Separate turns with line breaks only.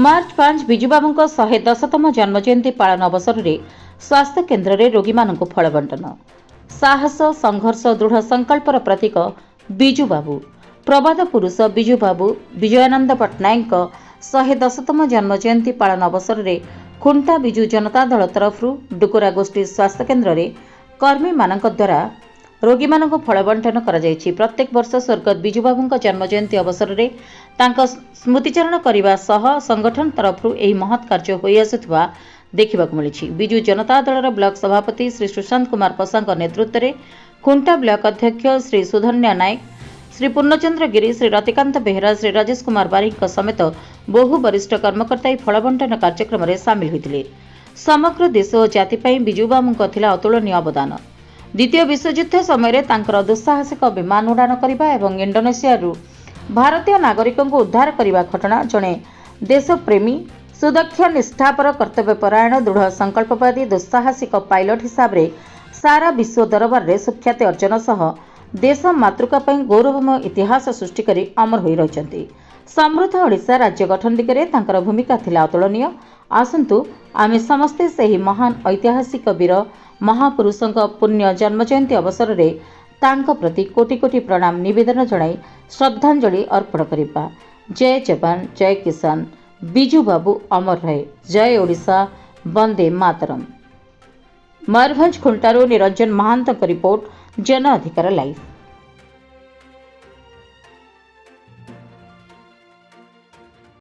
मार्च 5 विजुबाबू 110तम जन्मजयंती पालन अवसर में स्वास्थ्य केन्द्र में रोगी मानक फल बंटन साहस संघर्ष दृढ़ संकल्पर प्रतीक विजुबाबू प्रबाद पुरुष विजुबाबू विजयानंद पट्टनायक 110तम जन्मजयंती पालन अवसर में खुंटा विजु जनता दल तरफ डुकुरा गोष्ठी स्वास्थ्य केन्द्र में कर्मी मानक द्वारा रोगी मानक फल बंटन कर प्रत्येक वर्ष स्वर्गत विजुबाबू जन्मजयंती अवसर में स्मृतिचारण करने संगठन तरफ यह महत् कार्य हो आसुवा देखा मिली। विजु जनता दल ब्लॉक सभापति श्री सुशांत कुमार पसा नेतृत्व में खुंटा ब्लॉक अध्यक्ष श्री सुधन्या नायक श्री पूर्णचंद्र गिरी श्री रतिकांत बेहरा श्री राजेश कुमार बारिक समेत बहु वरिष्ठ कर्मकर्ता फल बंटन कार्यक्रम में सामिल होते। समग्र देश और जाति विजुबाबू अतुलनीय अवदान। द्वितीय विश्वयुद्ध समय दुस्साहसिक विमान उड़ान करने और इंडोनेशिया भारतीय नागरिकों को उद्धार करने घटना जड़े देशप्रेमी सुदक्ष निष्ठापर कर्तव्यपरायण दृढ़ संकल्पवादी दुस्साहसिक पायलट हिसाब से सारा विश्व दरबार में सुख्याति अर्जन सह देश मातृका गौरवमय इतिहास सृष्टि कर अमर हो रही। समृद्ध ओडिशा राज्य गठन दिगरे तांकर भूमिका थिला अतुलनीय। आसंतु आमे समस्ते सही महान ऐतिहासिक वीर महापुरुषों पुण्य जन्मजयंती अवसर में तांको प्रति कोटि कोटि प्रणाम निवेदन जणाई श्रद्धांजलि अर्पण करिबा। जय जवान जय किसान विजुबाबू अमर रहे। जय ओडिशा वंदे मातरम। मयूरभंज खुंटारू निरंजन महांत रिपोर्ट जन अधिकार लाइव।